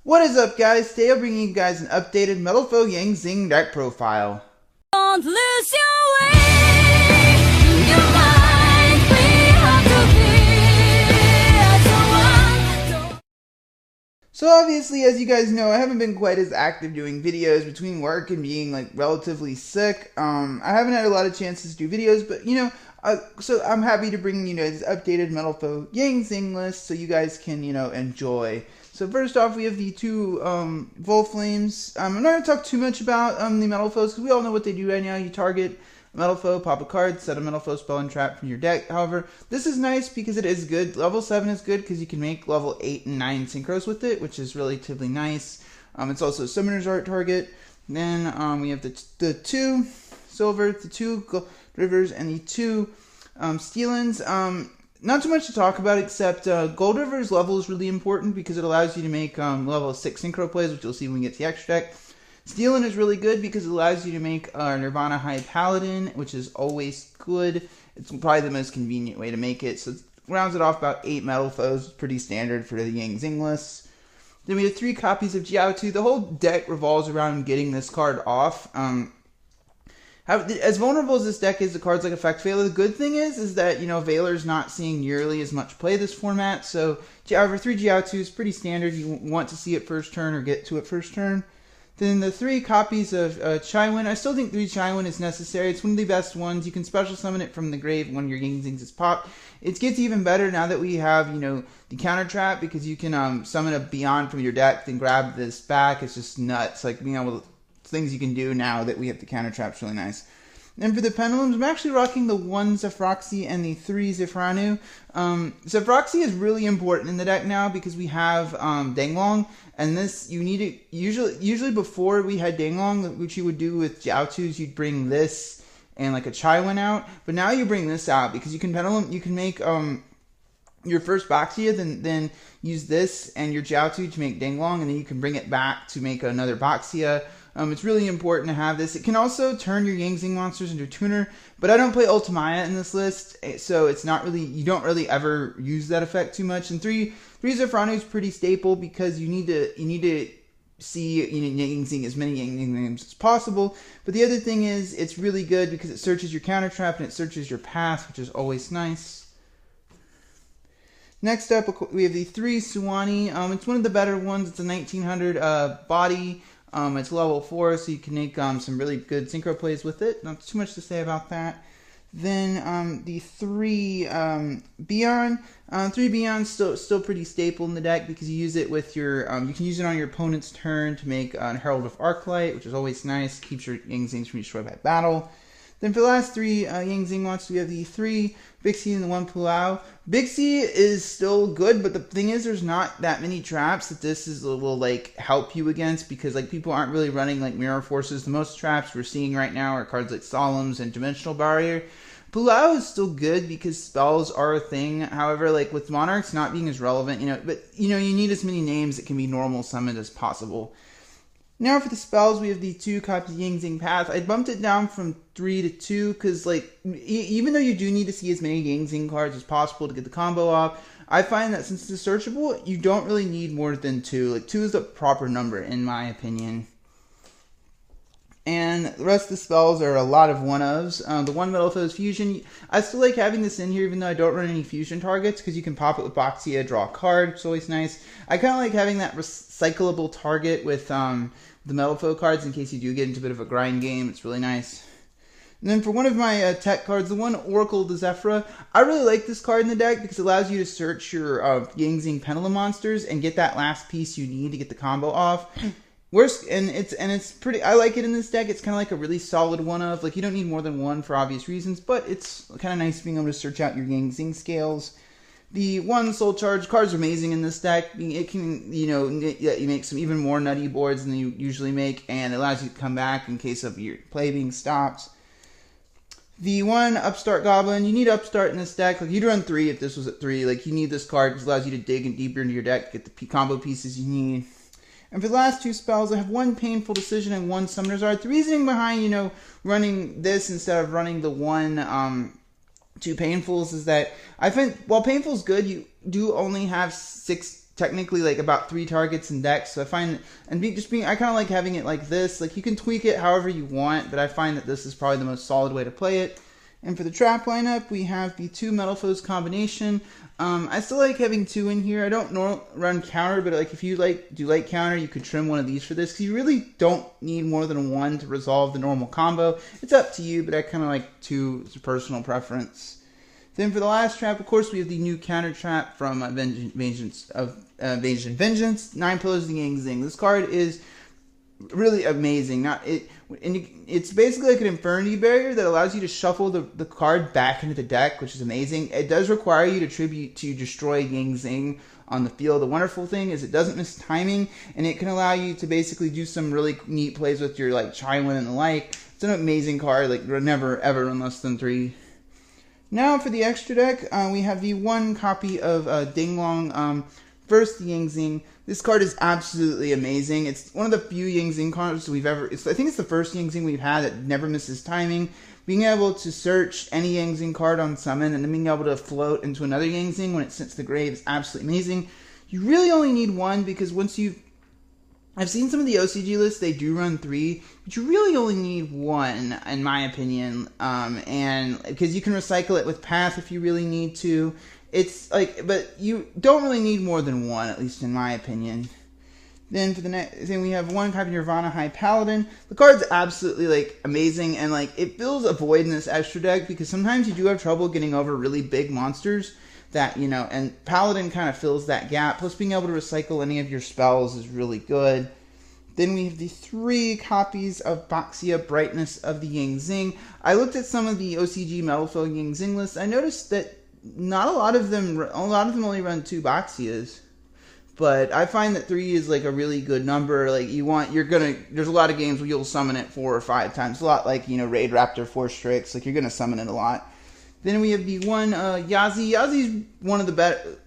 What is up, guys? Today I'm bringing you guys an updated Metalfoe Yang Zing deck profile. Don't lose your way, your mind, we have to be as one. So obviously, as you guys know, I haven't been quite as active doing videos between work and being like relatively sick. I haven't had a lot of chances to do videos, but so I'm happy to bring you guys updated Metalfoe Yang Zing list so you guys can enjoy. So first off, we have the two Volflames. I'm not going to talk too much about the Metalfoes because we all know what they do right now. You target a Metalfoe, pop a card, set a Metalfoe spell and trap from your deck. However, this is nice because it is good. Level 7 is good because you can make level 8 and 9 synchros with it, which is relatively nice. It's also a Summoner's Art target. Then we have the two Silver, the two Gold Rivers, and the two Steelins. Not too much to talk about except Gold River's level is really important because it allows you to make level 6 synchro plays, which you'll see when we get to the extra deck. Steelin is really good because it allows you to make Nirvana High Paladin, which is always good. It's probably the most convenient way to make it. So it rounds it off about 8 Metalfoes, pretty standard for the Yang Zing list. Then we have 3 copies of Jiao. The whole deck revolves around getting this card off. As vulnerable as this deck is to cards like Effect Veiler, the good thing is that, Veiler's not seeing nearly as much play this format, so however, 3 Jiao is pretty standard. You want to see it first turn or get to it first turn. Then the 3 copies of Chaiwen. I still think 3 Chaiwen is necessary. It's one of the best ones. You can special summon it from the grave when your Yang Zings is popped. It gets even better now that we have, the counter trap, because you can summon a Beyond from your deck, then grab this back. It's just nuts. Like, being able to things you can do now that we have the counter traps really nice. And for the pendulums, I'm actually rocking the 1 Zefroxy and the 3 Zefranu. Zefroxy is really important in the deck now because we have Denglong, and this you need it usually before we had Denglong, which you would do with Jiao, you'd bring this and like a Chaiwen out, but now you bring this out because you can pendulum, you can make your first Baxia, then use this and your Jiao to make Denglong, and then you can bring it back to make another Baxia. It's really important to have this. It can also turn your Yang Zing monsters into a tuner, but I don't play Ultimaya in this list, so it's not really, you don't really ever use that effect too much. And 3 Zefranu is pretty staple because you need to see Yang Zing as many Yang Zing names as possible. But the other thing is, it's really good because it searches your counter trap and it searches your path, which is always nice. Next up, we have the 3 Suwani. It's one of the better ones. It's a 1900 body. It's level 4, so you can make some really good synchro plays with it. Not too much to say about that. Then the 3 Beyond. 3 Beyond still pretty staple in the deck because you use it with your you can use it on your opponent's turn to make Herald of Arclight, which is always nice. Keeps your Yang Zings from being destroyed by battle. Then for the last 3 Yang Zing monsters, we have the 3 Bixie and the 1 Pulau. Bixie is still good, but the thing is, there's not that many traps that this will like help you against because like people aren't really running like Mirror Forces. The most traps we're seeing right now are cards like Solemns and Dimensional Barrier. Pulau is still good because spells are a thing. However, like with Monarchs not being as relevant, you need as many names that can be normal summoned as possible. Now for the spells, we have the 2 copies of Yang Zing Path. I bumped it down from 3 to 2 because, like, even though you do need to see as many Yang Zing cards as possible to get the combo off, I find that since it's searchable, you don't really need more than 2. Like, 2 is the proper number, in my opinion. And the rest of the spells are a lot of 1-ofs. The 1 Metalfoe Fusion, I still like having this in here even though I don't run any fusion targets because you can pop it with Boxia, draw a card, which is always nice. I kind of like having that recyclable target with the Metalfoe cards in case you do get into a bit of a grind game. It's really nice. And then for one of my tech cards, the 1 Oracle de Zephyra, I really like this card in the deck because it allows you to search your Yang Zing Pendulum monsters and get that last piece you need to get the combo off. It's pretty. I like it in this deck. It's kind of like a really solid 1-of. Like, you don't need more than 1 for obvious reasons, but it's kind of nice being able to search out your Yang Zing scales. The 1 Soul Charge card's amazing in this deck. It can, you make some even more nutty boards than you usually make, and it allows you to come back in case of your play being stopped. The 1 Upstart Goblin, you need Upstart in this deck. Like, you'd run 3 if this was at 3. Like, you need this card because it allows you to dig in deeper into your deck to get the combo pieces you need. And for the last 2 spells, I have 1 Painful Decision and 1 Summoner's Art. The reasoning behind, running this instead of running the 1 2 Painfuls is that I find while Painful's good, you do only have 6 technically like about 3 targets in deck, so I find, and I kind of like having it like this. Like you can tweak it however you want, but I find that this is probably the most solid way to play it. And for the trap lineup, we have the 2 Metalfoes combination. I still like having 2 in here. I don't run counter, but like if you do light counter, you could trim one of these for this, because you really don't need more than 1 to resolve the normal combo. It's up to you, but I kind of like 2 as a personal preference. Then for the last trap, of course, we have the new counter trap from Vengeance, 9 Pillars of the Yang Zing. This card is really amazing. It's basically like an Infinity Barrier that allows you to shuffle the card back into the deck, which is amazing. It does require you to tribute to destroy Yang Zing on the field. The wonderful thing is it doesn't miss timing, and it can allow you to basically do some really neat plays with your like Chaiwen and the like. It's an amazing card. Like never ever run less than 3. Now for the extra deck, we have the 1 copy of Denglong. First, the Yang Zing. This card is absolutely amazing. It's one of the few Yang Zing cards we've ever... I think it's the first Yang Zing we've had that never misses timing. Being able to search any Yang Zing card on summon and then being able to float into another Yang Zing when it's sent to the grave is absolutely amazing. You really only need 1, because once you've... I've seen some of the OCG lists, they do run 3, but you really only need 1, in my opinion, and because you can recycle it with Path if you really need to. It's like, but you don't really need more than 1, at least in my opinion. Then for the next thing, we have 1 copy of Nirvana High Paladin. The card's absolutely like amazing, and like it fills a void in this extra deck, because sometimes you do have trouble getting over really big monsters. That, and Paladin kind of fills that gap. Plus, being able to recycle any of your spells is really good. Then we have the 3 copies of Baxia Brightness of the Yang Zing. I looked at some of the OCG Metalfoe Yang Zing lists. I noticed that not a lot of them only run 2 Baxias. But I find that 3 is like a really good number. Like there's a lot of games where you'll summon it 4 or 5 times. A lot like, Raid Raptor, 4 Strix. Like you're going to summon it a lot. Then we have the 1 Yazi. Yazi's one of the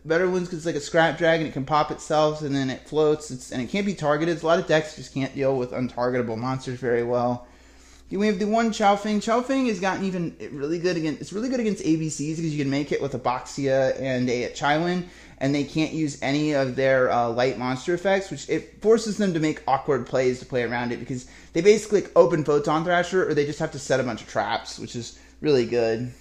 better ones because it's like a scrap dragon. It can pop itself and then it floats. And it can't be targeted. A lot of decks just can't deal with untargetable monsters very well. Then we have the 1 Chaofeng. Chaofeng has gotten really good against. It's really good against ABCs because you can make it with a Baxia and a Chaiwen, and they can't use any of their light monster effects, which it forces them to make awkward plays to play around it because they basically open Photon Thrasher or they just have to set a bunch of traps, which is really good.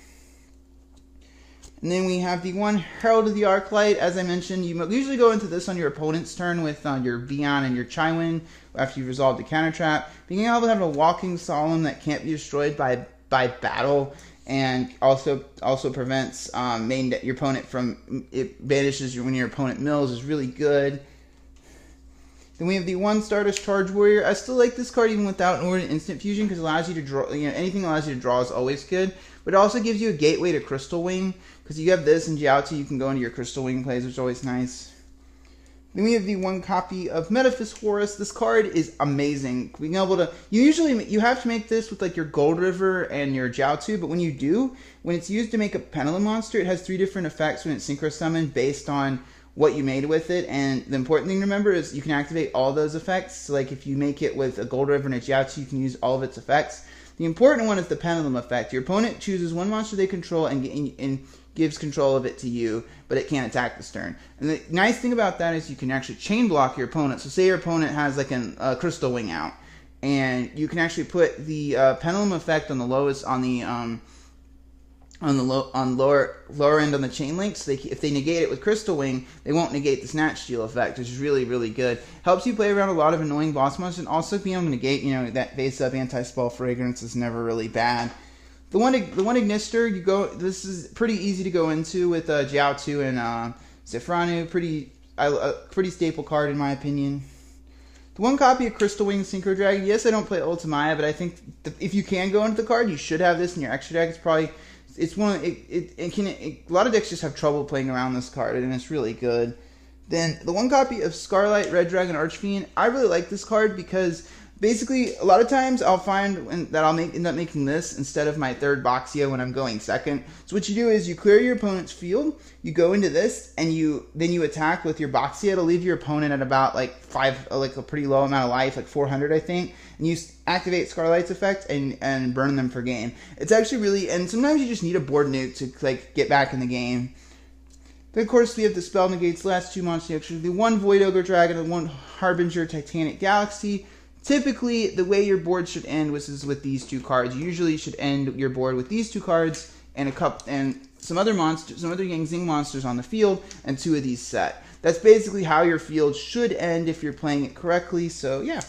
And then we have the 1 Herald of the Arclight. As I mentioned, you usually go into this on your opponent's turn with your Vion and your Chaiwen after you've resolved the counter trap. Being able to have a Walking Solemn that can't be destroyed by battle, and also prevents your opponent from... It banishes when your opponent mills is really good. Then we have the 1 Stardust Charge Warrior. I still like this card even without an Ornament Instant Fusion because it allows you to draw... anything that allows you to draw is always good. But it also gives you a gateway to Crystal Wing. Because you have this and Jiaotu, you can go into your Crystal Wing plays, which is always nice. Then we have the 1 copy of Metaphys Horus. This card is amazing. Being able to... You have to make this with like your Gold River and your Jiaotu, but when you do, when it's used to make a Pendulum monster, it has 3 different effects when it's Synchro Summoned based on what you made with it. And the important thing to remember is you can activate all those effects. So like if you make it with a Gold River and a Jiaotu, you can use all of its effects. The important one is the Pendulum effect. Your opponent chooses 1 monster they control and gives control of it to you, but it can't attack this turn. And the nice thing about that is you can actually chain block your opponent. So say your opponent has like a Crystal Wing out, and you can actually put the Pendulum effect on the lowest lower end on the chain link. So if they negate it with Crystal Wing, they won't negate the Snatch Steal effect, which is really, really good. Helps you play around a lot of annoying boss monsters, and also being able to negate, that face up anti-spell fragrance is never really bad. The one Ignister, this is pretty easy to go into with Jiaotu and Zifranu. Pretty staple card in my opinion. The 1 copy of Crystal Wing Synchro Dragon. Yes, I don't play Ultimaya, but I think if you can go into the card, you should have this in your extra deck. A lot of decks just have trouble playing around this card, and it's really good. Then the 1 copy of Scarlight Red Dragon Archfiend. I really like this card because basically a lot of times I'll find that I'll end up making this instead of my 3rd Baxia when I'm going 2nd. So what you do is you clear your opponent's field, you go into this, and then you attack with your Baxia to leave your opponent at about like a pretty low amount of life, like 400 I think, and you activate Scarlight's effect and burn them for game. It's actually really, and sometimes you just need a board nuke to like get back in the game. Then, of course, we have the Spell Negates, last 2 monsters. Actually, the 1 Void Ogre Dragon and 1 Harbinger Titanic Galaxy. Typically, the way your board should end is with these 2 cards. You usually should end your board with these 2 cards and some other monsters, some other Yang Zing monsters on the field, and 2 of these set. That's basically how your field should end if you're playing it correctly. So yeah.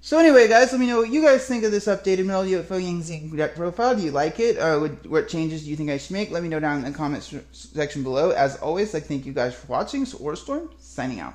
So anyway, guys, let me know what you guys think of this updated Metalfoe Yang Zing deck profile. Do you like it? What changes do you think I should make? Let me know down in the comments section below. As always, thank you guys for watching. So, Storm signing out.